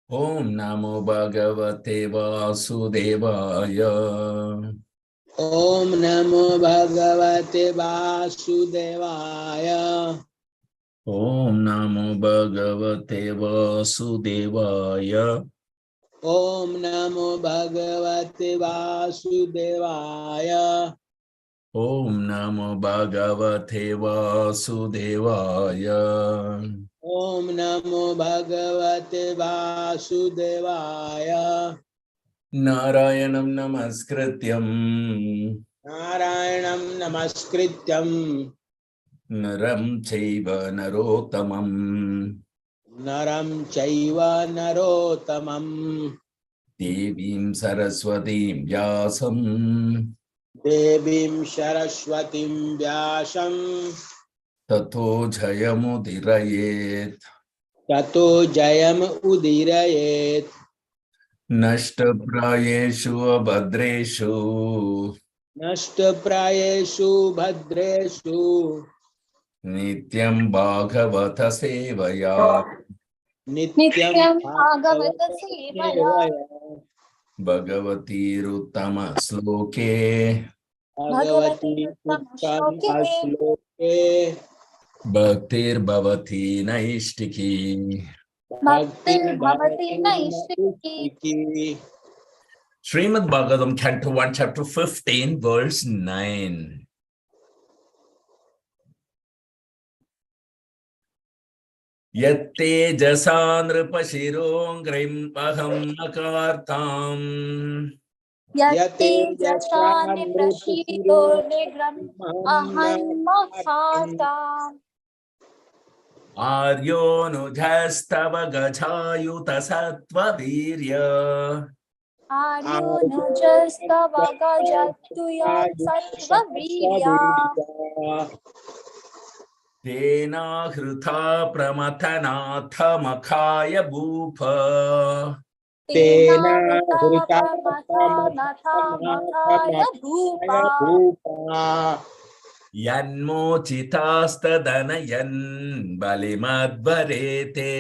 Om Namo Bhagavate Vasudevaya. Om Namo Bhagavate Vasudevaya. Om Namo Bhagavate Vasudevaya. Om Namo Bhagavate Vasudevaya. Om Namo Bhagavate Vasudevaya. Om Namo Bhagavate Vasudevaya. Narayanam Namaskrityam. Narayanam Namaskrityam. Naram Chaiva Narottamam. Naram Chaiva Narottamam. Devim Saraswatim Vyasam. Devim Saraswatim Vyasam. Tato Jayamudirayet. Tato Jayam Udirayet. Nashtaprayeshu Abhadreshu. Nashtaprayeshu Bhadreshu. Nityam Bhagavata Sevaya. Nityam Bhagavata Sevaya. Bhagavati Ruttama Sloke. Bhagavati Uttam Asloke. Bhaktir Bhavati Naishtiki. Bhaktir Bhavati Naishtiki. Srimad Bhagavatam, Canto 1, Chapter 15, Verse 9. Yatte jasandrupashirongrim aham akartam. Yate Jashani Prashito Negram Ahan Makhatam. Aryo nujastava gachayuta sattva virya. Aryo Nujastava Gajatuya Sattva Virya. Tena hrutha pramathanatha makhaya bhupa. Tena Hrita Pramata Natha Makhaya Bhupa. Yanmochitastadanayan balimadvarete.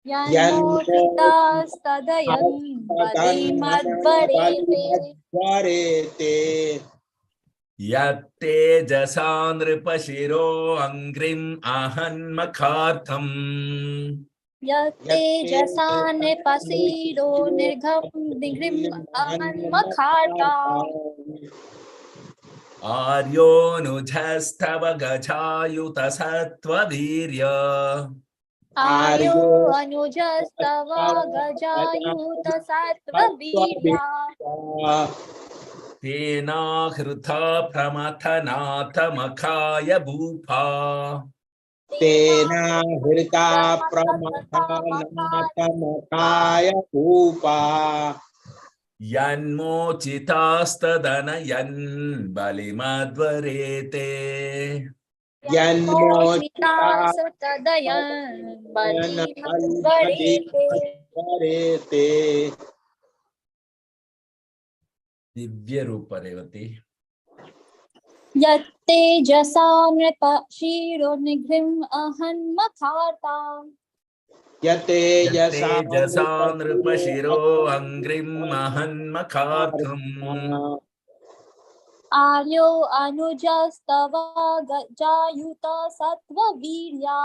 Yanmochita Stadayan Balimadvarete. Yatte jasandripashiro angrim ahan makhartham. Yate Jasane Pasiro Nirgham Nigrim Ahan Makhartam. Aryo nujastava gachayuta sattva virya. Aryo Anujastava Gajayuta Sattva Virya. Tena hrutha pramathanatha makhaya bhupa. Tena Hrita Pramathanatha Makhaya Bhupa. Yanmochitastadanayan balimadvarete. Yanmochita Satadayan Balimadvarete. Divya Rupa Revati. Yatte Jasanripa Shiro Nigrim Ahan Makhartam. Yate Jasanrupashiro angrim ahan makhartham. Aryo Anujastava Gajayuta Sattva Virya.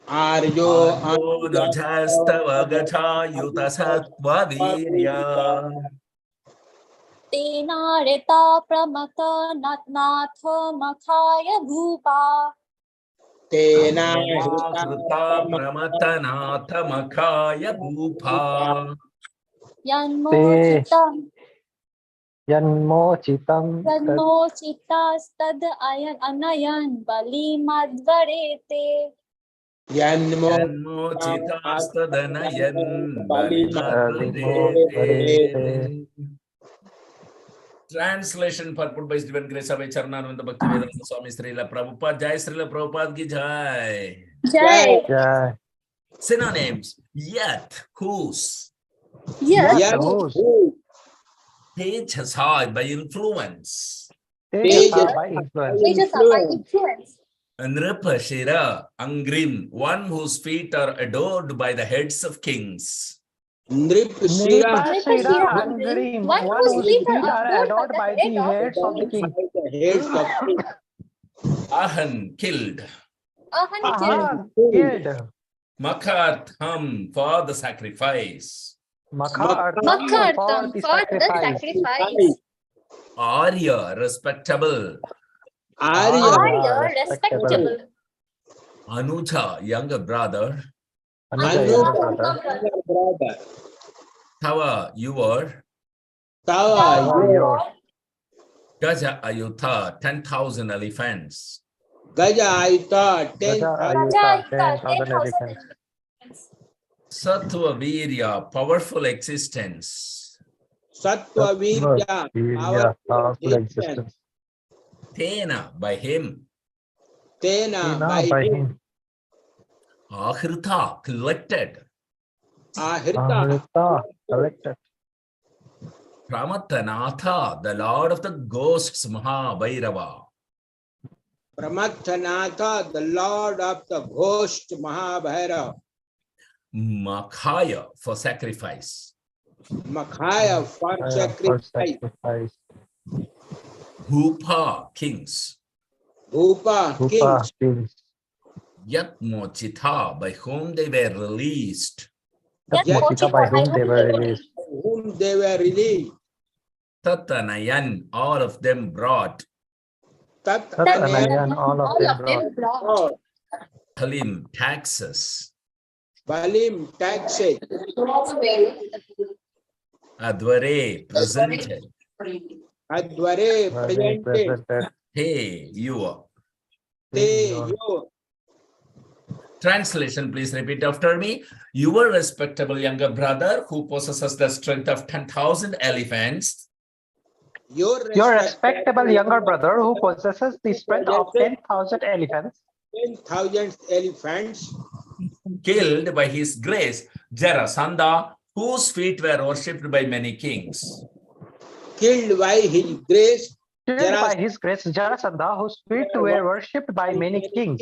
Aryo Anujastava gachayuta sattva virya. Tena Rita Pramata Natha Makhaya Bhupa. Tena Hrita pramathanatha makhaya bhupa. Yanmochitas Ayan Anayan Balimadvarete. Yanmochitastadanayan balimadvarete. Translation purport by Divine Grace of Charnananda Bhakti Vedanta Swami Srila Prabhupada. Jai Srila Prabhupada ki jai. Jai. Synonyms: yet, whose. Tejas by influence. Tejas by influence. Nripashira Angrim, one whose feet are adored by the heads of kings. Nripashira, Nripashira Angrim, One one whose whose feet feet are are adored adored by by the the head of heads of the king. by the heads of kings. Ahan killed. Ahan killed. Ahan killed. Makartham for the sacrifice. Makha Makartam for the for the sacrifice. sacrifice. Arya, respectable. Arya, Arya, respectable. Anuja, younger brother. Anuja, Anuja, younger brother. younger brother. Tava, your. Tawa, Tava, your. Gaja Ayutha, 10,000 elephants. Gaja Ayuta, Gaja 10,000. Ayuta, 10,000 10,000 elephants. Sattva Virya, powerful existence. Sattva Virya, Virya, powerful existence. existence. Tena, by him. Tena, Tina by by him. him. Ahrita, collected. Ahrita, Amrita, collected. Pramatanatha, the lord of the ghosts, Mahabhairava. Pramathanatha, the lord of the ghost, Mahabhairava. Makhaya, for sacrifice. Makhaya, for For sacrifice. sacrifice. Bhupa, kings. Bhupa, Rupa, kings. kings. Yatmochita, by whom they were released. Yatmochita, by whom they were released. Whom they were released. Tatanayan, all of them brought. Tatanayan, all of them brought. brought. Halim, taxes. Balim, taxes. Advare, presented. Advare, Were presented. presented. Hey, you. Te, Your. yo. Translation, please repeat after me. Your respectable younger brother who possesses the strength of 10,000 elephants. Your Your respectable younger brother who possesses the strength of 10,000 elephants. 10,000 elephants. Killed by his grace Jarasandha, whose feet were worshipped by many kings. Killed by his grace. Killed by his grace Jarasandha, whose feet were worshipped by many kings.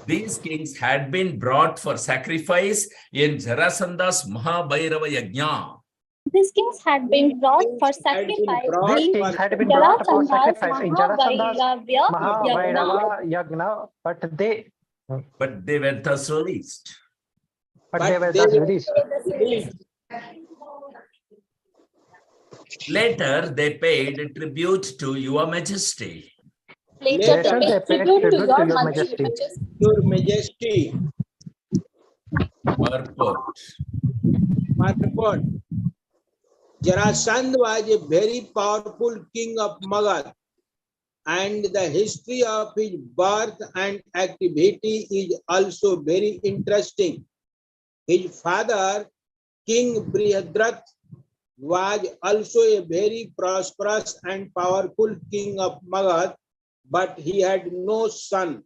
These kings had been brought for sacrifice in Jarasandha's Mahabhairava Yajna. These kings had been brought for sacrifice These in kings had been brought for Jarasandha's sacrifice in Jarasandha's Mahabhairavya Yagna. Mahabhairava Yagna, but they were thus released. they were thus released. Later, they paid tribute to Your Majesty. Later Later they they paid paid tribute to tribute your to Your majesty. Majesty. Your Majesty. Purport. Purport. Jarasandha was a very powerful king of Magad, and the history of his birth and activity is also very interesting. His father, King Brihadrath, was also a very prosperous and powerful king of Magad, but he had no son,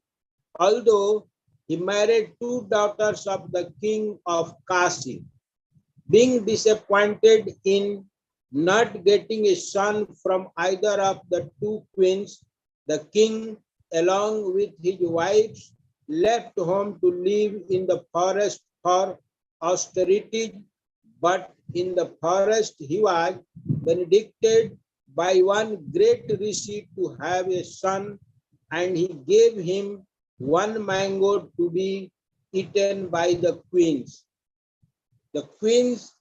although he married two daughters of the king of Kasi. Being disappointed in not getting a son from either of the two queens, the king, along with his wives, left home to live in the forest for austerity. But in the forest he was benedicted by one great rishi to have a son, and he gave him one mango to be eaten by the queens. The queens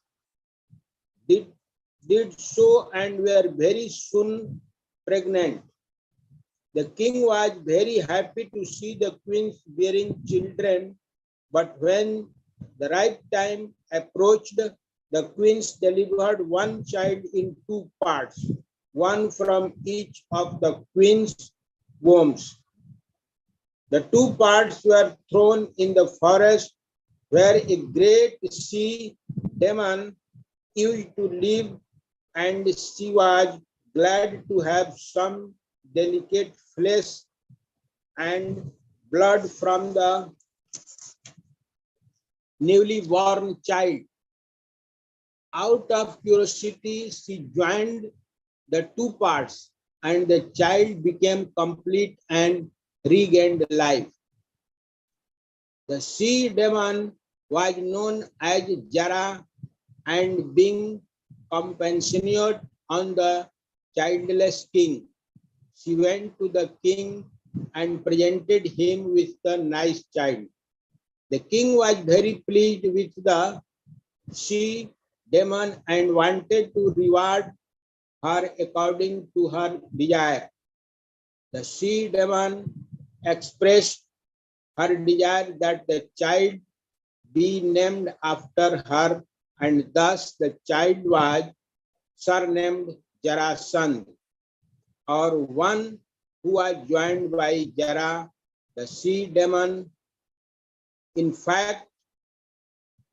did so and were very soon pregnant. The king was very happy to see the queens bearing children, but when the right time approached, the queens delivered one child in two parts, one from each of the queens' wombs. The two parts were thrown in the forest, where a great sea demon used to live, and she was glad to have some delicate flesh and blood from the newly born child. Out of curiosity, she joined the two parts, and the child became complete and regained life. The she demon was known as Jara, and being compassionate on the childless king, she went to the king and presented him with the nice child. The king was very pleased with the she demon and wanted to reward her according to her desire. The she demon expressed her desire that the child be named after her, and thus the child was surnamed Jarasandh, or one who was joined by Jara, the sea demon. In fact,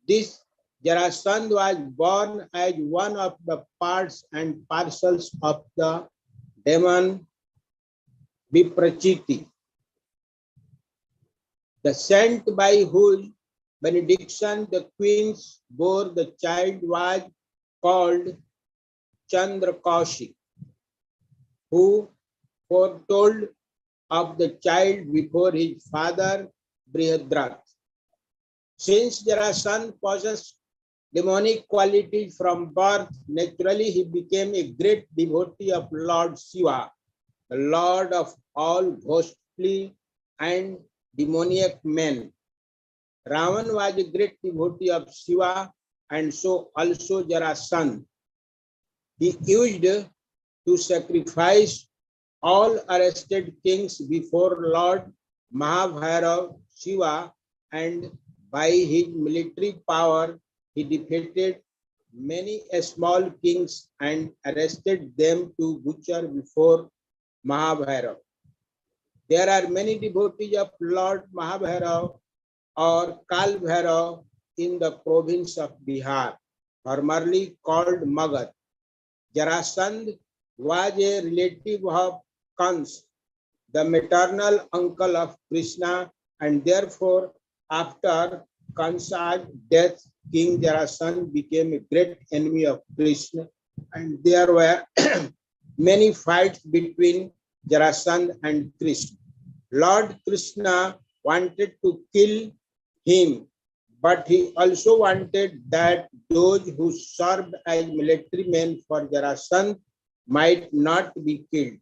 this Jarasandh was born as one of the parts and parcels of the demon Viprachiti. The saint by whose benediction the queens bore the child was called Chandrakaushik, who foretold of the child before his father Brihadrat. Since Jarasandh possessed demonic qualities from birth, naturally he became a great devotee of Lord Shiva, the Lord of all ghostly and demoniac men. Ravan was a great devotee of Shiva, and so also Jarasandh. He used to sacrifice all arrested kings before Lord Mahabhairav Shiva, and by his military power, he defeated many small kings and arrested them to butcher before Mahabhairav. There are many devotees of Lord Mahabhairav or Kalbhairav in the province of Bihar, formerly called Magad. Jarasandh was a relative of Kans, the maternal uncle of Krishna, and therefore, after Kansa's death, King Jarasandh became a great enemy of Krishna, and there were many fights between Jarasandh and Krishna. Lord Krishna wanted to kill him, but he also wanted that those who served as military men for Jarasandh might not be killed.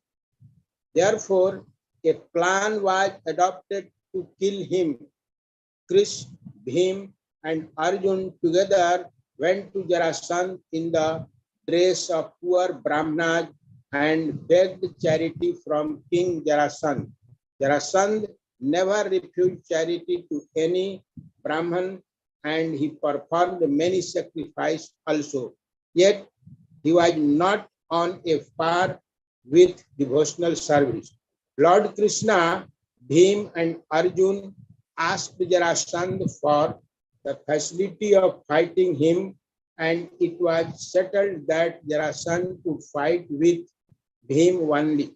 Therefore, a plan was adopted to kill him. Krishna, Bhim, and Arjun together went to Jarasandh in the dress of poor Brahmanas and begged charity from King Jarasandh. Jarasandh never refused charity to any Brahman, and he performed many sacrifices also. Yet he was not on a par with devotional service. Lord Krishna, Bhim, and Arjun asked Jarasandh for the facility of fighting him, and it was settled that Jarasandh would fight with Bhim only.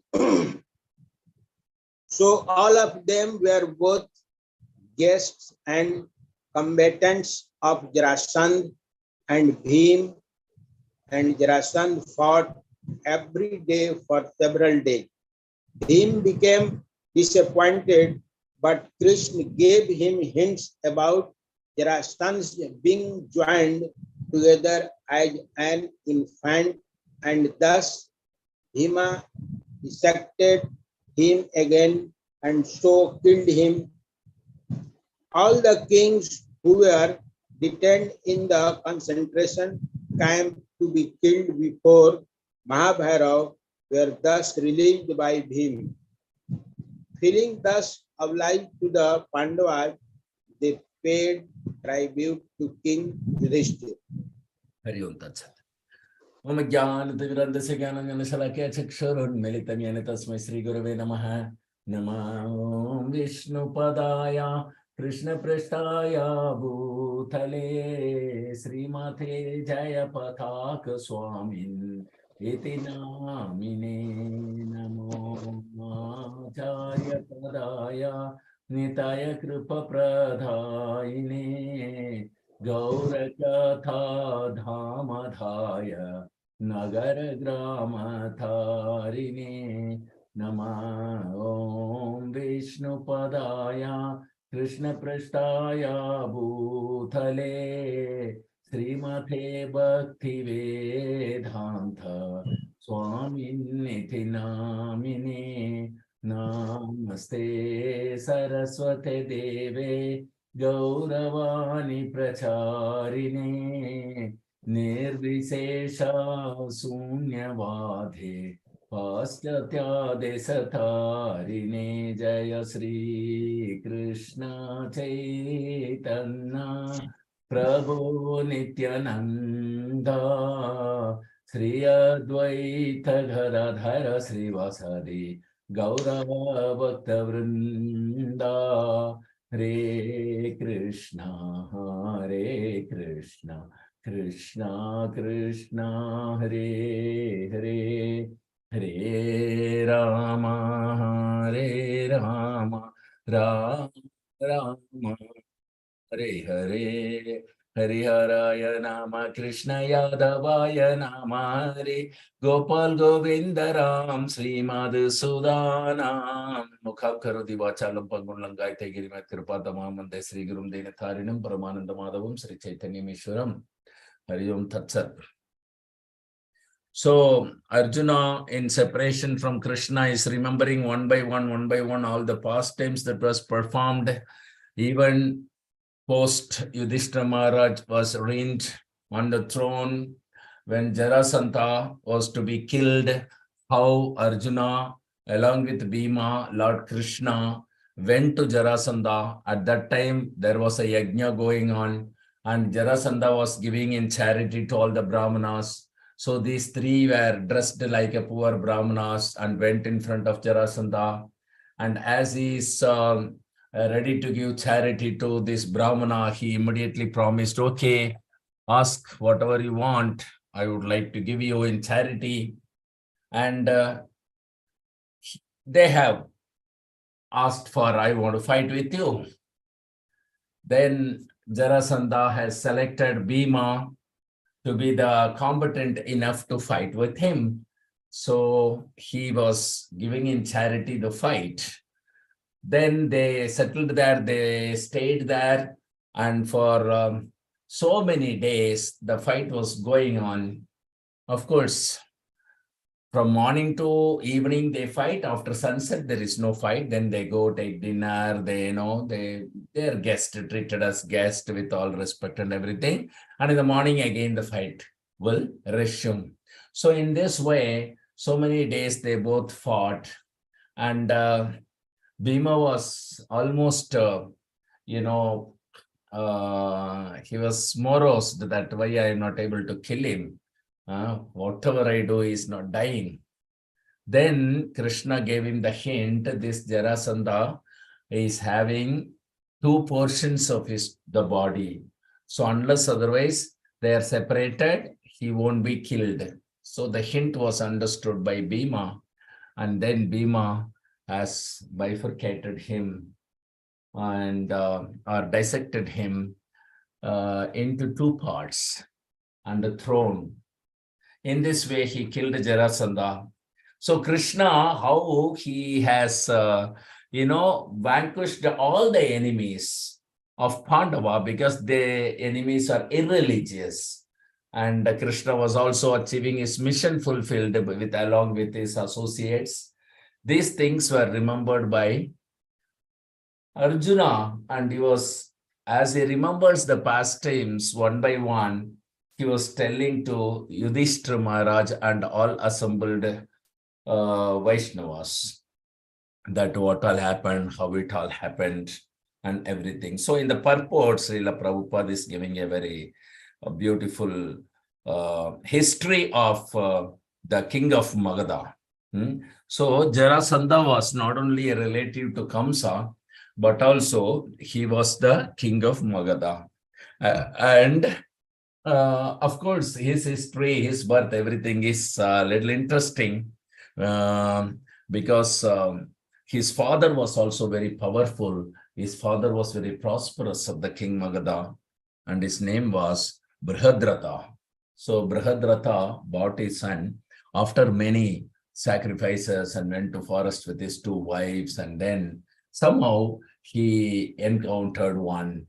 So all of them were both guests and combatants of Jarasandh and Bhim, and Jarasandh fought every day for several days. Bhim became disappointed, but Krishna gave him hints about Jarasandh's being joined together as an infant, and thus Bhima dissected him again and so killed him. All the kings who were detained in the concentration camp to be killed before Mahabhairav were thus released by Bhim. Feeling thus obliged to the Pandavas, they paid tribute to King Yudhishthira. Hari Om Tat Sat. Om Jnana-timirandasya Jnana-shalakhya Chakshurunmilitam Yena Tasmai Shri Gurave Namaha. Namo Vishnu Padaya Krishna Prasthaya Bhutale Srimate Jaya Pathaka Swamin Iti Namine Namo Acharya Padaya Nitaya Kripa Pradhaine Gaurakatha Dhamadhaya Nagar Grama Tharine Namah Om Vishnupadaya Krishna Prasthaya Bhutale Srimate Bhakti Vedanta Swaminiti Namine Namaste Saraswate Deve Gauravani Pracharine Nirvishesha Sunyavadhe Paschatya Jaya Sri Krishna Chaitanya Prabhu Nityananda Sri Advaita Gadadhara Sri Vasadi Gaura Bhakta Vrinda Hare Krishna Hare Krishna Krishna Krishna Hare Hare Hare Rama Hare Rama Rama Rama Hare Hare Hariharaya Nama Krishna Yadavaya Nama Hare Gopal Govinda Ram Sri Madhusudanam Mukha Karoti Vachalam Pangulam Gaite Girimat Kripatamam Mande Sri Gurum Denatharinam Paramananda Madhavam Sri Chaitanya Mishwaram Hari Om Tat Sat. So Arjuna, in separation from Krishna, is remembering one by one all the pastimes that was performed. Even post Yudhishthira Maharaj was reigned on the throne, when Jarasandha was to be killed, how Arjuna along with Bhima, Lord Krishna, went to Jarasandha. At that time there was a yajna going on, and Jarasandha was giving in charity to all the Brahmanas. So these three were dressed like a poor Brahmanas and went in front of Jarasandha. And as he is ready to give charity to this Brahmana, he immediately promised, okay, ask whatever you want. I would like to give you in charity. And they have asked for, I want to fight with you. Then Jarasandha has selected Bhima to be the competent enough to fight with him. So he was giving in charity the fight. Then they settled there, they stayed there, and for so many days, the fight was going on. Of course, from morning to evening, they fight. After sunset, there is no fight. Then they go take dinner. They're guest, treated as guest with all respect and everything. And in the morning, again, the fight will resume. So in this way, so many days they both fought. And Bhima was almost, he was morose that why I am not able to kill him. Whatever I do is not dying. Then Krishna gave him the hint, this Jarasandha is having two portions of the body. So unless otherwise they are separated, he won't be killed. So the hint was understood by Bhima, and then Bhima has bifurcated him and or dissected him into two parts and the throne. In this way, he killed Jarasandha. So Krishna, how he has, vanquished all the enemies of Pandava, because the enemies are irreligious. And Krishna was also achieving his mission fulfilled along with his associates. These things were remembered by Arjuna, and as he remembers the pastimes one by one, he was telling to Yudhishthira Maharaj and all assembled Vaishnavas that what all happened, how it all happened, and everything. So in the purport, Srila Prabhupada is giving a very beautiful history of the king of Magadha. So Jarasandha was not only a relative to Kamsa, but also he was the king of Magadha. Of course, his history, his birth, everything is a little interesting because his father was also very powerful. His father was very prosperous of the king Magadha, and his name was Brihadratha. So Brihadratha bought his son after many sacrifices and went to forest with his two wives. And then somehow he encountered one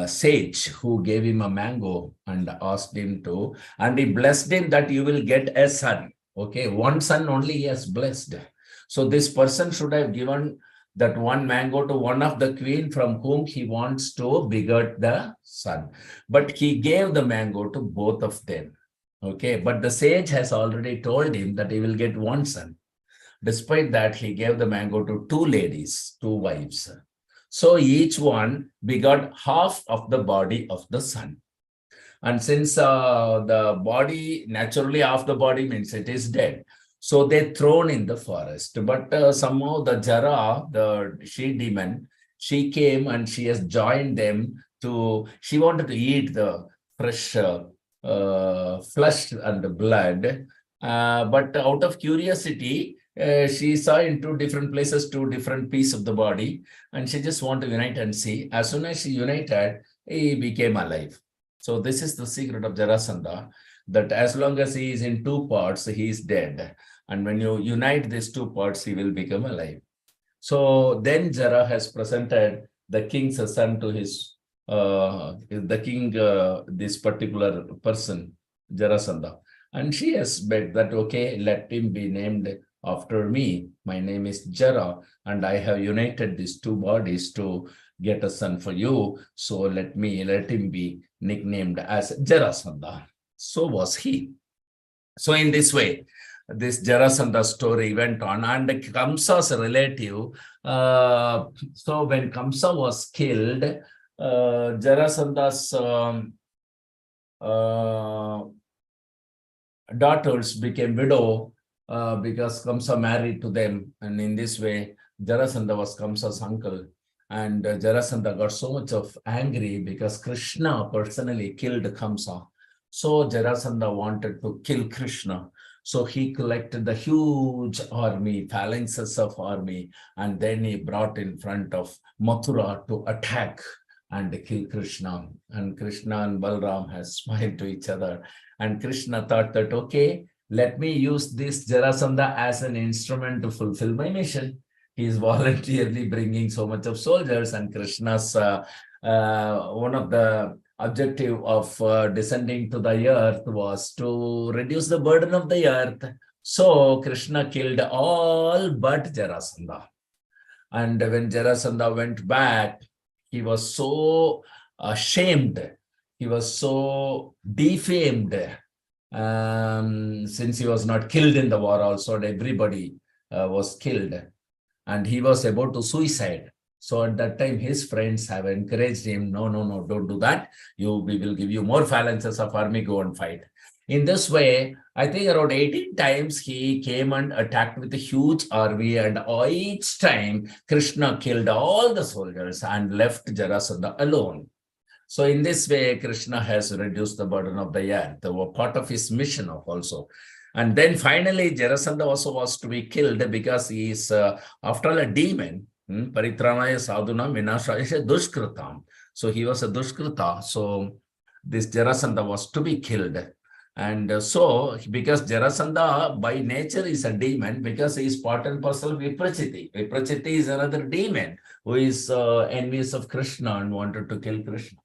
sage who gave him a mango and asked him to, and he blessed him that you will get a son. Okay, one son only he has blessed. So this person should have given that one mango to one of the queen from whom he wants to beget the son. But he gave the mango to both of them. Okay, but the sage has already told him that he will get one son. Despite that, he gave the mango to two ladies, two wives. So each one begot half of the body of the son. And since the body, naturally half the body means it is dead. So they thrown in the forest. But somehow the Jara, the she-demon, she came and she has joined them she wanted to eat the fresh flesh and blood. But out of curiosity, she saw in two different places, two different pieces of the body, and she just wanted to unite and see. As soon as she united, he became alive. So this is the secret of Jarasandha, that as long as he is in two parts, he is dead. And when you unite these two parts, he will become alive. So then Jara has presented the king's son to his, this particular person, Jarasandha. And she has begged that, okay, let him be named after me. My name is Jara, and I have united these two bodies to get a son for you. So let him be nicknamed as Jarasandha. So was he. So in this way, this Jarasandha story went on, and Kamsa's relative, so when Kamsa was killed, Jarasandha's daughters became widow because Kamsa married to them. And in this way, Jarasandha was Kamsa's uncle. And Jarasandha got so much of angry because Krishna personally killed Kamsa. So Jarasandha wanted to kill Krishna. So he collected the huge army, phalanxes of army, and then he brought in front of Mathura to attack and kill Krishna. And Krishna and Balram has smiled to each other. And Krishna thought that, okay, let me use this Jarasandha as an instrument to fulfill my mission. He is voluntarily bringing so much of soldiers, and Krishna's one of the objective of descending to the earth was to reduce the burden of the earth. So Krishna killed all but Jarasandha. And when Jarasandha went back, he was so ashamed. He was so defamed. Since he was not killed in the war also, and everybody was killed. And he was about to suicide. So at that time, his friends have encouraged him, no, don't do that. We will give you more phalanxes of army, go and fight. In this way, I think around 18 times he came and attacked with a huge army, and each time Krishna killed all the soldiers and left Jarasandha alone. So in this way, Krishna has reduced the burden of the earth. They were part of his mission also. And then finally, Jarasandha also was to be killed because he is, after all, a demon. Paritranaya sadhuna vinashaya dushkritam. So he was a dushkrita. So this Jarasandha was to be killed. And so, because Jarasandha by nature is a demon, because he is part and parcel of Viprachiti. Viprachiti is another demon who is envious of Krishna and wanted to kill Krishna.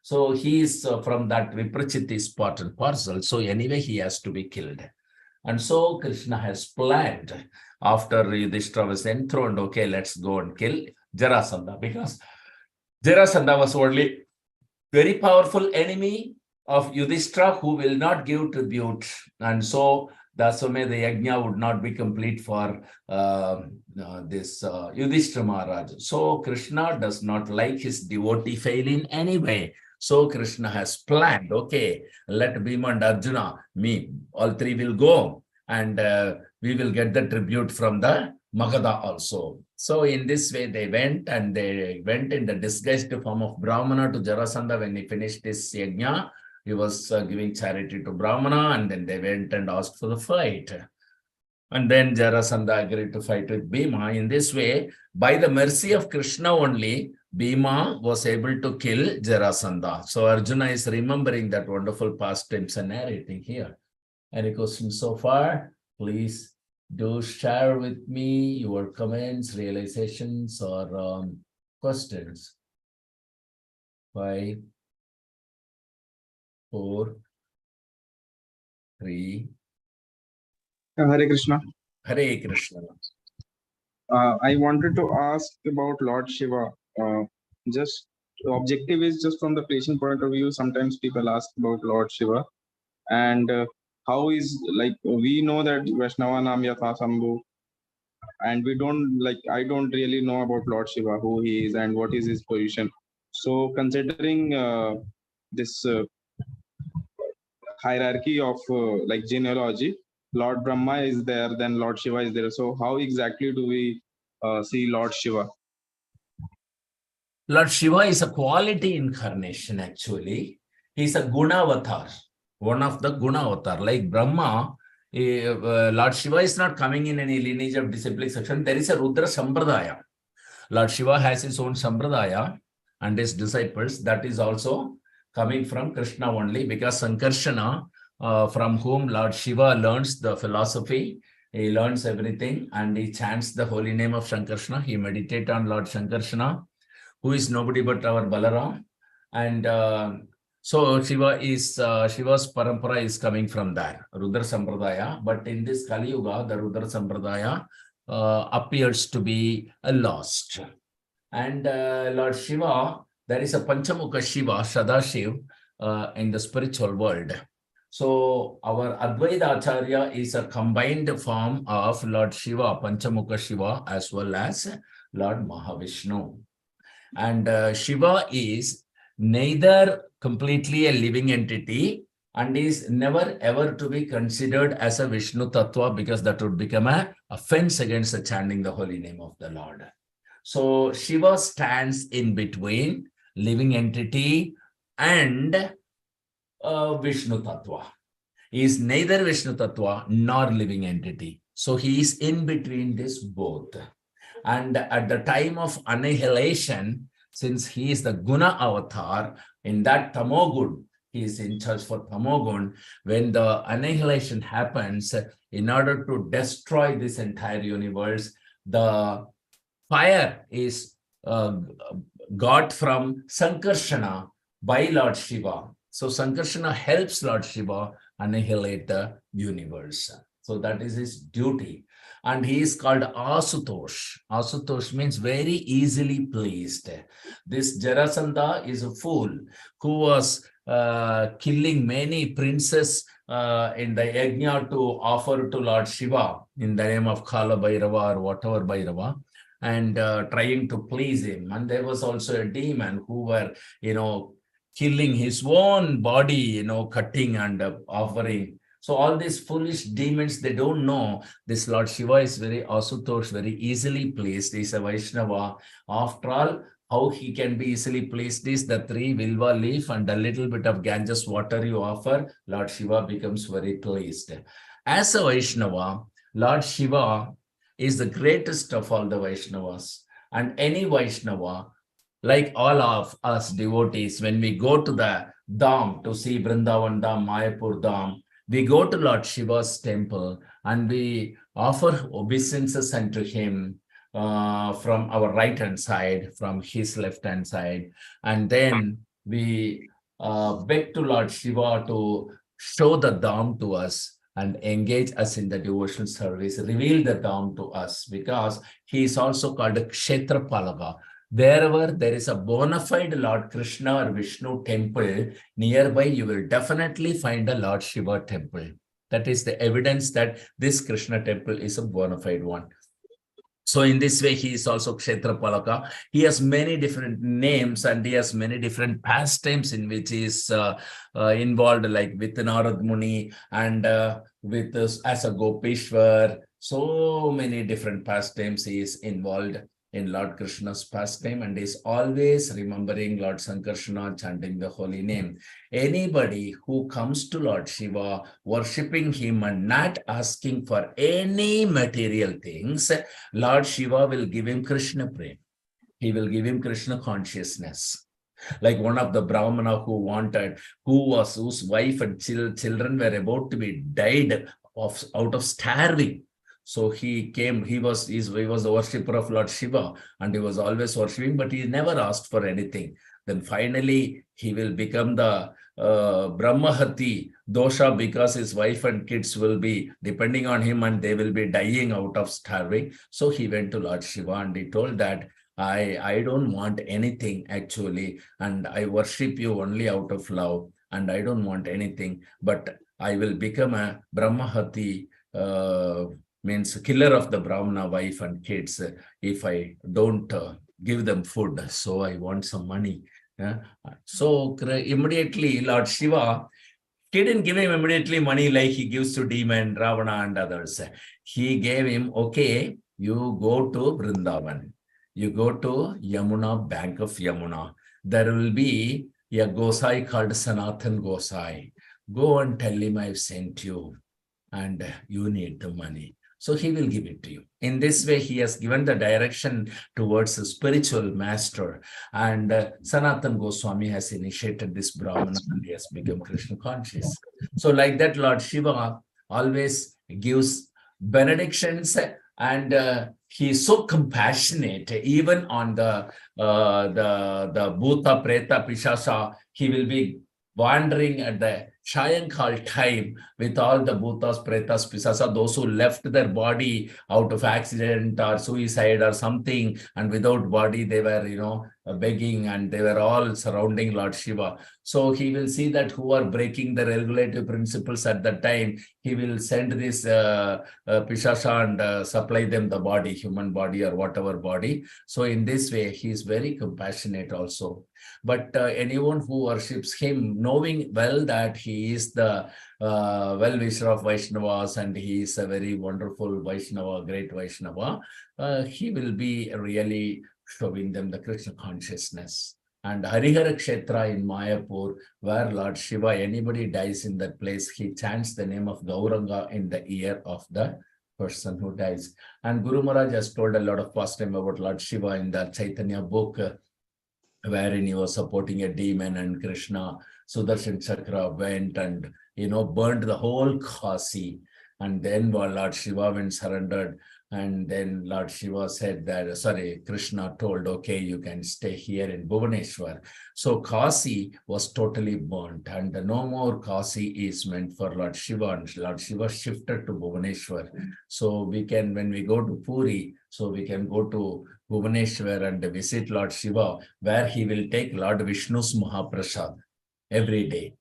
So he is from that Viprachiti is part and parcel. So anyway, he has to be killed. And so Krishna has planned, after Yudhishthira was enthroned, okay, let's go and kill Jarasandha, because Jarasandha was only very powerful enemy of Yudhishthira who will not give tribute. And so the Aswamedha Yajna would not be complete for this Yudhishthira Maharaj. So Krishna does not like his devotee fail in any way. So Krishna has planned, okay, let Bhima and Arjuna, all three will go, and we will get the tribute from the Magadha also. So in this way, they went, and they went in the disguised form of Brahmana to Jarasandha. When he finished his yajna, he was giving charity to Brahmana, and then they went and asked for the fight. And then Jarasandha agreed to fight with Bhima. In this way, by the mercy of Krishna only, Bhima was able to kill Jarasandha. So Arjuna is remembering that wonderful past times and narrating here. Any questions so far? Please do share with me your comments, realizations, or questions. 5, 4, 3. Hare Krishna. Hare Krishna. I wanted to ask about Lord Shiva. Just objective is just from the patient point of view. Sometimes people ask about Lord Shiva, and how is, like, we know that Vaishnava Nam Yatha Sambhu, and we don't, like, I don't really know about Lord Shiva, who he is and what is his position. So considering this hierarchy of like genealogy, Lord Brahma is there, then Lord Shiva is there. So how exactly do we see Lord Shiva? Lord Shiva is a quality incarnation, actually. He's a Guna avatar, one of the Guna avatar. Like Brahma, Lord Shiva is not coming in any lineage of disciplic section. There is a Rudra Sampradaya. Lord Shiva has his own Sampradaya and his disciples. That is also coming from Krishna only, because Sankarshana, from whom Lord Shiva learns the philosophy, he learns everything and he chants the holy name of Sankarshana. He meditates on Lord Sankarshana, who is nobody but our Balaram. And so Shiva's parampara is coming from there, Rudra Sampradaya. But in this Kali Yuga, the Rudra Sampradaya appears to be lost. And Lord Shiva, there is a Panchamukha Shiva, Sadashiv, in the spiritual world. So our Advaita Acharya is a combined form of Lord Shiva, Panchamukha Shiva, as well as Lord Mahavishnu. And Shiva is neither completely a living entity and is never ever to be considered as a Vishnu Tattva, because that would become an offense against the chanting the holy name of the Lord. So Shiva stands in between living entity and Vishnu Tattva. He is neither Vishnu Tattva nor living entity. So he is in between this both. And at the time of annihilation, since he is the Guna avatar, in that Tamogun, he is in charge for Tamogun. When the annihilation happens, in order to destroy this entire universe, the fire is got from Sankarshana by Lord Shiva. So Sankarshana helps Lord Shiva annihilate the universe. So that is his duty. And he is called Asutosh. Asutosh means very easily pleased. This Jarasandha is a fool who was killing many princes in the yajna to offer to Lord Shiva in the name of Kala Bhairava or whatever Bhairava, and trying to please him. And there was also a demon who were, killing his own body, cutting and offering. So all these foolish demons, they don't know this Lord Shiva is very Asutosh, very easily pleased. He's a Vaishnava. After all, how he can be easily pleased is the 3 Vilva leaf and a little bit of Ganges water you offer, Lord Shiva becomes very pleased. As a Vaishnava, Lord Shiva is the greatest of all the Vaishnavas. And any Vaishnava, like all of us devotees, when we go to the Dham to see Vrindavan Dham, Mayapur Dham, we go to Lord Shiva's temple and we offer obeisances unto him from our right hand side, from his left hand side. And then we beg to Lord Shiva to show the Dham to us and engage us in the devotional service, reveal the Dham to us, because he is also called a Kshetrapalaka. Wherever there is a bona fide Lord Krishna or Vishnu temple nearby, you will definitely find a Lord Shiva temple. That is the evidence that this Krishna temple is a bona fide one. So in this way, he is also Kshetrapalaka. He has many different names and he has many different pastimes in which he is involved, like with Narad Muni and with as a Gopishwar. So many different pastimes he is involved in Lord Krishna's pastime, and is always remembering Lord Sankarshana, chanting the holy name. Anybody who comes to Lord Shiva, worshipping him and not asking for any material things, Lord Shiva will give him Krishna prem. He will give him Krishna consciousness. Like one of the Brahmana whose wife and children were about to be died out of starving. So he came, he was the worshipper of Lord Shiva, and he was always worshipping, but he never asked for anything. Then finally, he will become the Brahmahati dosha, because his wife and kids will be depending on him and they will be dying out of starving. So he went to Lord Shiva and he told that I don't want anything actually, and I worship you only out of love, and I don't want anything, but I will become a Brahmahati, means killer of the Brahmana wife and kids, if I don't give them food. So I want some money. So immediately Lord Shiva, he didn't give him immediately money like he gives to demon, Ravana and others. He gave him, okay, you go to Vrindavan. You go to Yamuna, bank of Yamuna. There will be a Gosai called Sanatan Gosai. Go and tell him I've sent you and you need the money. So he will give it to you. In this way, he has given the direction towards a spiritual master. And Sanatan Goswami has initiated this Brahmana and he has become Krishna conscious. So like that, Lord Shiva always gives benedictions, and he is so compassionate. Even on the Bhuta, Preta, Pishasha, he will be wandering at the Shayankal time with all the Bhutas, Pretas, Pisasa, those who left their body out of accident or suicide or something, and without body, they were, begging, and they were all surrounding Lord Shiva. So he will see that who are breaking the regulative principles at that time, he will send this Pishasha and supply them the body, human body or whatever body. So in this way, he is very compassionate also. But anyone who worships him, knowing well that he is the well-wisher of Vaishnavas and he is a very wonderful Vaishnava, great Vaishnava, he will be really showing them the Krishna consciousness. And Harihara Kshetra in Mayapur, where Lord Shiva, anybody dies in that place, he chants the name of Gauranga in the ear of the person who dies. And Guru Maharaj has told a lot of pastime about Lord Shiva in the Chaitanya book, wherein he was supporting a demon, and Krishna, Sudarshan Chakra went and, burned the whole Kasi. And then Lord Shiva went surrendered. And then Lord Shiva said that, Krishna told, okay, you can stay here in Bhubaneswar. So Kasi was totally burnt, and no more Kasi is meant for Lord Shiva, and Lord Shiva shifted to Bhubaneswar. So when we go to Puri, so we can go to Bhubaneswar and visit Lord Shiva, where he will take Lord Vishnu's Mahaprasad every day.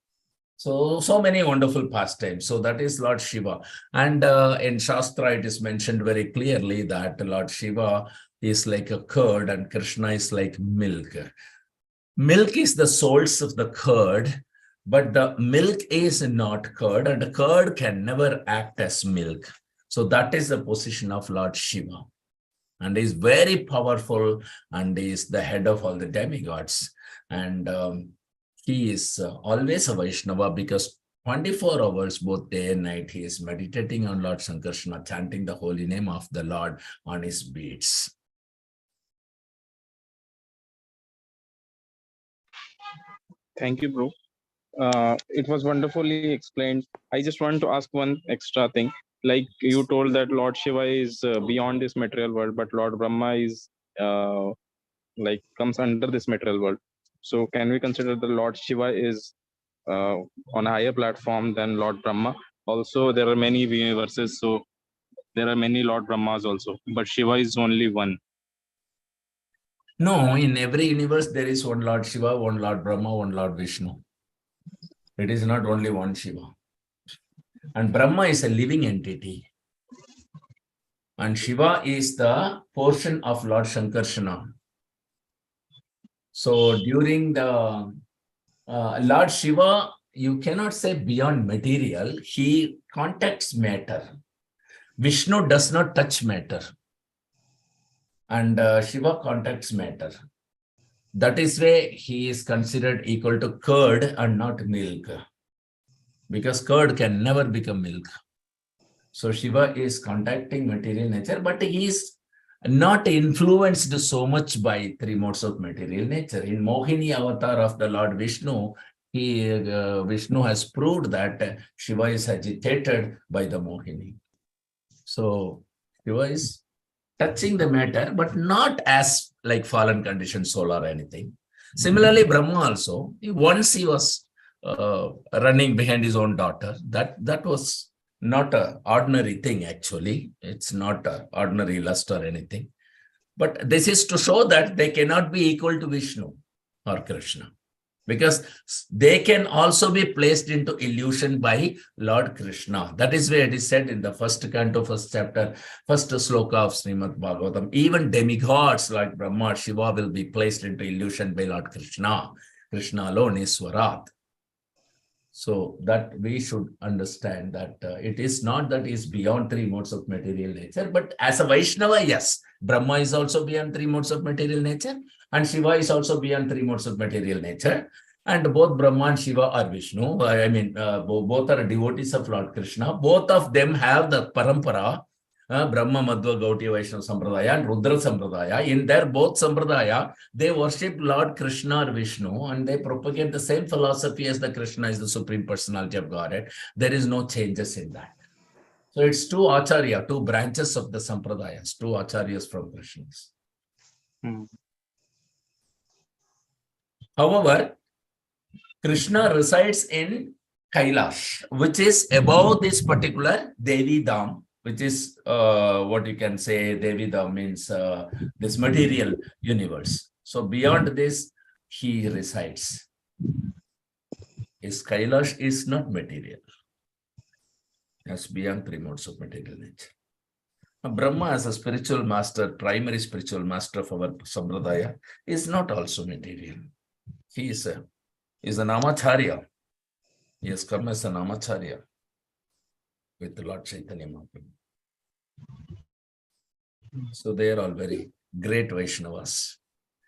So many wonderful pastimes. So that is Lord Shiva. And in Shastra, it is mentioned very clearly that Lord Shiva is like a curd and Krishna is like milk. Milk is the source of the curd, but the milk is not curd, and the curd can never act as milk. So that is the position of Lord Shiva. And he is very powerful, and he is the head of all the demigods. And he is always a Vaishnava, because 24 hours, both day and night, he is meditating on Lord Sankarsana, chanting the holy name of the Lord on his beads. Thank you, bro. It was wonderfully explained. I just want to ask one extra thing. Like you told that Lord Shiva is beyond this material world, but Lord Brahma is comes under this material world. So can we consider the Lord Shiva is on a higher platform than Lord Brahma? Also, there are many universes, so there are many Lord Brahmas also, but Shiva is only one. No, in every universe, there is one Lord Shiva, one Lord Brahma, one Lord Vishnu. It is not only one Shiva. And Brahma is a living entity. And Shiva is the portion of Lord Sankarsana. So during the Lord Shiva, you cannot say beyond material, he contacts matter. Vishnu does not touch matter. And Shiva contacts matter. That is why he is considered equal to curd and not milk. Because curd can never become milk. So Shiva is contacting material nature, but he is not influenced so much by three modes of material nature. In Mohini avatar of the Lord Vishnu, Vishnu has proved that Shiva is agitated by the Mohini. So Shiva is touching the matter, but not as like fallen condition soul or anything. Similarly, Brahma also, once he was running behind his own daughter, that was not an ordinary thing actually. It's not an ordinary lust or anything. But this is to show that they cannot be equal to Vishnu or Krishna, because they can also be placed into illusion by Lord Krishna. That is where it is said in the first canto, first chapter, first sloka of Srimad Bhagavatam, even demigods like Brahma, Shiva will be placed into illusion by Lord Krishna. Krishna alone is Swarat. So that we should understand that it is not that he is beyond three modes of material nature, but as a Vaishnava, yes, Brahma is also beyond three modes of material nature, and Shiva is also beyond three modes of material nature. And both Brahma and Shiva are Vishnu. I mean, both are devotees of Lord Krishna. Both of them have the parampara, Brahma, Madhva, Gautiya, Vaishnava Sampradaya and Rudra Sampradaya. In their both Sampradaya, they worship Lord Krishna or Vishnu, and they propagate the same philosophy as the Krishna is the Supreme Personality of Godhead. There is no changes in that. So it's two Acharya, two branches of the Sampradayas, two Acharyas from Krishnas. However, Krishna resides in Kailash, which is above this particular Devi Dham, which is what you can say Devi Dham means this material universe. So beyond this, he resides. His Kailash is not material. It's beyond three modes of material nature. Now, Brahma as a spiritual master, primary spiritual master of our Sampradaya, is not also material. He is a Namacharya. He has come as a Namacharya with Lord Chaitanya Mahaprabhu. So they are all very great Vaishnavas.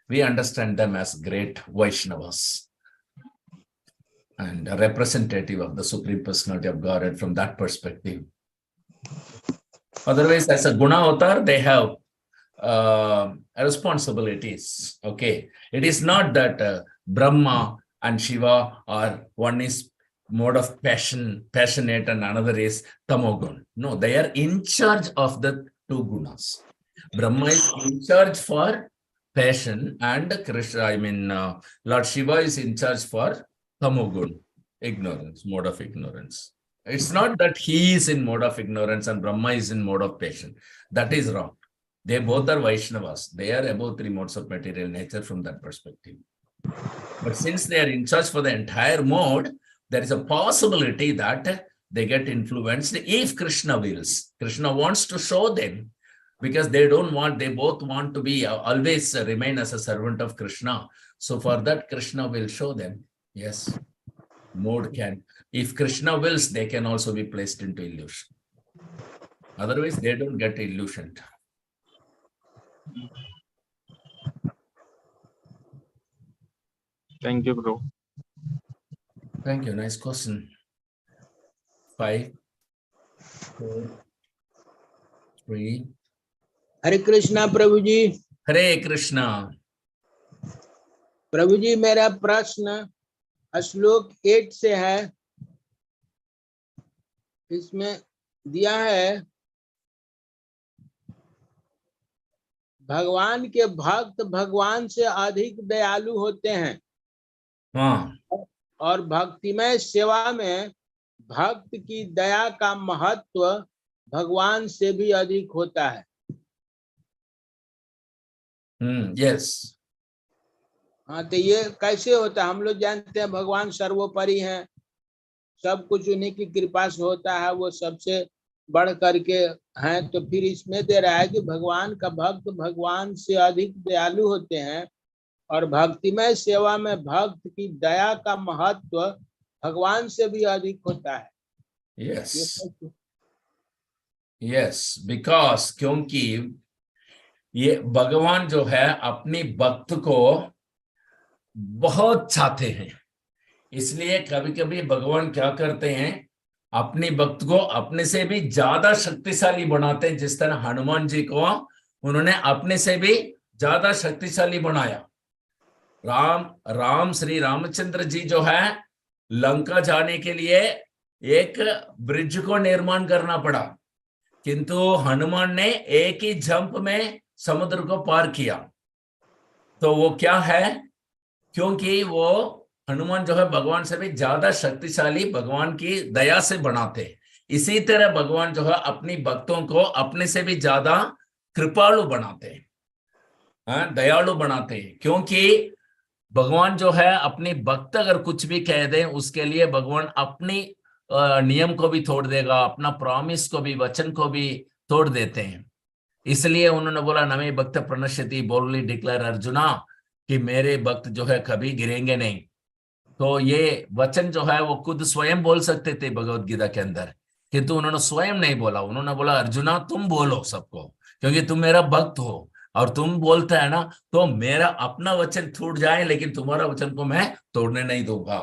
We understand them as great Vaishnavas and a representative of the Supreme Personality of Godhead from that perspective. Otherwise, as a Guna Avatar, they have responsibilities. Okay, it is not that Brahma and Shiva are one is mode of passionate, and another is tamogun. No, they are in charge of the two gunas. Brahma is in charge for passion, and Krishna, Lord Shiva is in charge for tamogun, ignorance, mode of ignorance. It's not that he is in mode of ignorance and Brahma is in mode of passion. That is wrong. They both are Vaishnavas. They are above three modes of material nature from that perspective. But since they are in charge for the entire mode, there is a possibility that they get influenced if Krishna wills. Krishna wants to show them, because they both want to be always remain as a servant of Krishna. So for that, Krishna will show them. Yes, mode can. If Krishna wills, they can also be placed into illusion. Otherwise, they don't get illusioned. Thank you, bro. Thank you. Nice question. 5, 4, 3. हरे कृष्णा प्रभु जी। हरे कृष्णा। प्रभु जी, मेरा प्रश्न श्लोक 8 से है। इसमें दिया है भगवान के भक्त भगवान से अधिक दयालु होते हैं। हाँ। और भक्तिमय सेवा में भक्त की दया का महत्व भगवान से भी अधिक होता है। यस। हाँ, तो ये कैसे होता है? हम लोग जानते हैं भगवान सर्वोपरि हैं, सब कुछ उन्हीं की कृपा से होता है, वो सबसे बढ़ करके हैं। तो फिर इसमें दे रहा है कि भगवान का भक्त भगवान से अधिक दयालु होते हैं और भक्तिमय सेवा में भक्त की दया का महत्व भगवान से भी अधिक होता है। यस, यस, बिकॉज क्योंकि ये भगवान जो है अपने भक्त को बहुत चाहते हैं, इसलिए कभी कभी भगवान क्या करते हैं, अपने भक्त को अपने से भी ज्यादा शक्तिशाली बनाते हैं। जिस तरह हनुमान जी को उन्होंने अपने से भी ज्यादा शक्तिशाली बनाया। राम श्री रामचंद्र जी जो है लंका जाने के लिए एक ब्रिज को निर्माण करना पड़ा, किंतु हनुमान ने एक ही जंप में समुद्र को पार किया। तो वो क्या है? क्योंकि वो हनुमान जो है भगवान से भी ज्यादा शक्तिशाली, भगवान की दया से बनाते। इसी तरह भगवान जो है अपनी भक्तों को अपने से भी ज्यादा कृपालु बनाते हैं, दयालु बनाते हैं। क्योंकि भगवान जो है अपनी भक्त अगर कुछ भी कह दे उसके लिए भगवान अपनी नियम को भी तोड़ देगा, अपना प्रॉमिस को भी, वचन को भी तोड़ देते हैं। इसलिए उन्होंने बोला नमे भक्त प्रणश्यति, बोल्डली डिक्लेयर अर्जुना, कि मेरे भक्त जो है कभी गिरेंगे नहीं। तो ये वचन जो है वो खुद स्वयं बोल सकते थे भगवत गीता के अंदर, किंतु उन्होंने स्वयं नहीं बोला। उन्होंने बोला अर्जुना तुम बोलो सबको, क्योंकि तुम मेरा भक्त हो और तुम बोलते है ना, तो मेरा अपना वचन टूट जाए लेकिन तुम्हारा वचन को मैं तोड़ने नहीं दूंगा।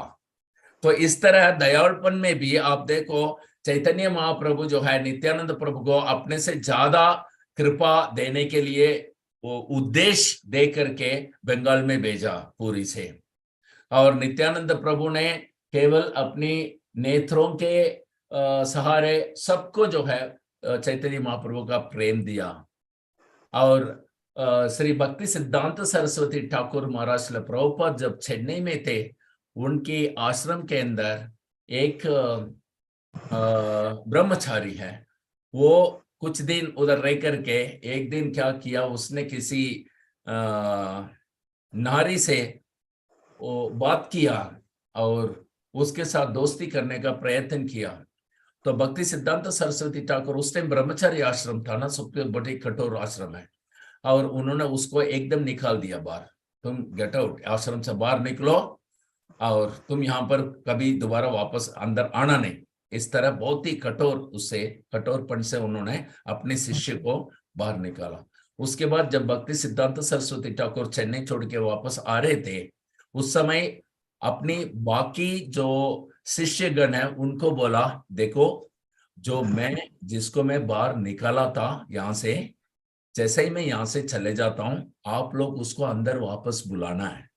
तो इस तरह दयालुपन में भी आप देखो, चैतन्य महाप्रभु जो है नित्यानंद प्रभु को अपने से ज्यादा कृपा देने के लिए वो उद्देश्य दे करके बंगाल में भेजा पूरी से। और नित्यानंद प्रभु ने केवल अपनी नेत्रों के सहारे सबको जो है चैतन्य महाप्रभु का प्रेम दिया। और श्री भक्ति सिद्धांत सरस्वती ठाकुर महाराज श्रील प्रभुपाद जब चेन्नई में थे, उनके आश्रम के अंदर एक ब्रह्मचारी है, वो कुछ दिन उधर रह करके एक दिन क्या किया, उसने किसी नारी से वो बात किया और उसके साथ दोस्ती करने का प्रयत्न किया। तो भक्ति सिद्धांत सरस्वती ठाकुर, उस टाइम ब्रह्मचारी आश्रम था ना, सबके बड़े कठोर आश्रम है, और उन्होंने उसको एकदम निकाल दिया बाहर, तुम गेट आउट, आश्रम से बाहर निकलो और तुम यहाँ पर कभी दोबारा वापस अंदर आना नहीं। इस तरह बहुत ही कठोरपन से उन्होंने अपने शिष्य को बाहर निकाला। उसके बाद जब भक्ति सिद्धांत सरस्वती ठाकुर चेन्नई छोड़ के वापस आ रहे थे, उस समय अपनी बाकी जो शिष्यगण है उनको बोला, देखो जो जिसको मैं बाहर निकाला था यहाँ से, जैसे ही मैं यहाँ से चले जाता हूँ आप लोग उसको अंदर वापस बुलाना है।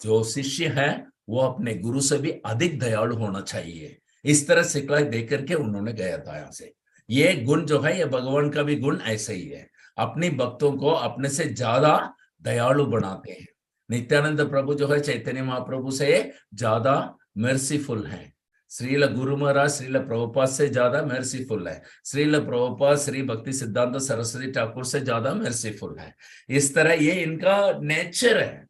जो शिष्य है वो अपने गुरु से भी अधिक दयालु होना चाहिए। इस तरह सिखलाई दे करके उन्होंने गया था यहाँ से। ये गुण जो है, ये भगवान का भी गुण ऐसे ही है, अपनी भक्तों को अपने से ज्यादा दयालु बनाते हैं। नित्यानंद प्रभु जो है चैतन्य महाप्रभु से ज्यादा मर्सीफुल है, श्रील गुरु महाराज श्रील प्रभुपाद से ज्यादा मर्सीफुल है, श्रील प्रभुपाद श्री भक्ति सिद्धांत सरस्वती ठाकुर से ज्यादा मर्सीफुल है। इस तरह ये इनका नेचर है,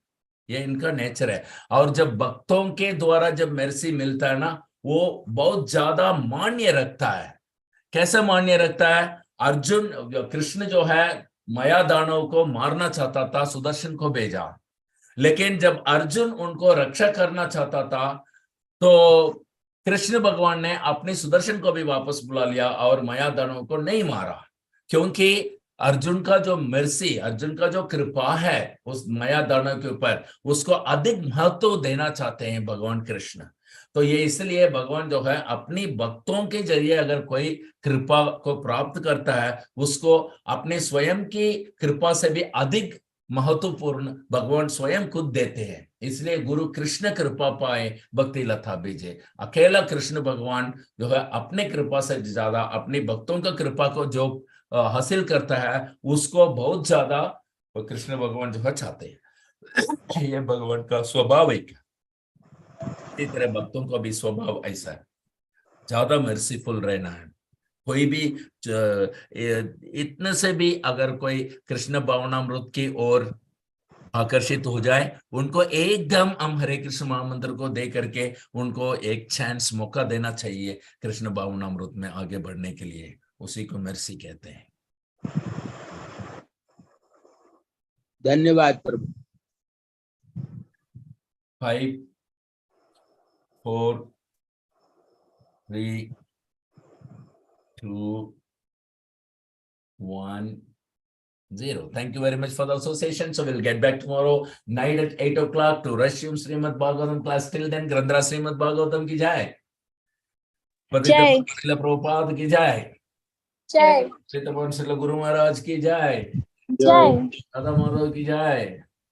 ये इनका नेचर है। और जब भक्तों के द्वारा जब मर्सी मिलता है ना, वो बहुत ज्यादा मान्य रखता है। कैसे मान्य रखता है? अर्जुन, कृष्ण जो है माया दानव को मारना चाहता था, सुदर्शन को भेजा, लेकिन जब अर्जुन उनको रक्षा करना चाहता था तो कृष्ण भगवान ने अपने सुदर्शन को भी वापस बुला लिया और माया दानव को नहीं मारा, क्योंकि अर्जुन का जो मर्सी, अर्जुन का जो कृपा है उस माया दानव के ऊपर, उसको अधिक महत्व देना चाहते हैं भगवान कृष्ण। तो ये इसलिए भगवान जो है अपनी भक्तों के जरिए अगर कोई कृपा को प्राप्त करता है, उसको अपने स्वयं की कृपा से भी अधिक महत्वपूर्ण भगवान स्वयं खुद देते हैं। इसलिए गुरु कृष्ण कृपा पाए भक्ति लता बीजे। अकेला कृष्ण भगवान जो है अपने कृपा से ज्यादा अपने भक्तों का कृपा को जो हासिल करता है, उसको बहुत ज्यादा कृष्ण भगवान जो है चाहते हैं। ये भगवान का स्वभाव है। इसी तरह भक्तों का भी स्वभाव ऐसा है, ज्यादा मर्सीफुल रहना है। कोई भी इतने से भी अगर कोई कृष्ण भावनामृत की ओर आकर्षित हो जाए, उनको एकदम हम हरे कृष्ण महामंत्र को दे करके उनको एक चांस, मौका देना चाहिए कृष्ण भावनामृत में आगे बढ़ने के लिए। उसी को मर्सी कहते हैं। धन्यवाद प्रभु। 5, 4, 3, 2, 1, 0. Thank you very much for the association. So we'll get back tomorrow night at 8 o'clock to resume Srimad Bhagavatam class. Till then, Grandhara Srimad Bhagavatam की जाए, पतित श्रील प्रभुपाद की जाए, जय चित्तवन श्रील गुरु महाराज की जाए, जय दादा माधव की जाए।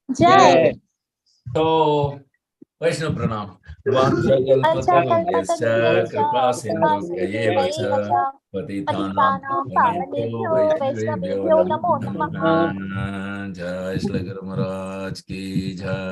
जय। तो वैष्णव प्रणाम। वाञ्छाकल्पतरुभ्यश्च कृपा सिन्धुभ्यैव च पतितानां पावनेभ्यो वैष्णवेभ्यो नमो नमः। जय श्री गुरु महाराज की जय।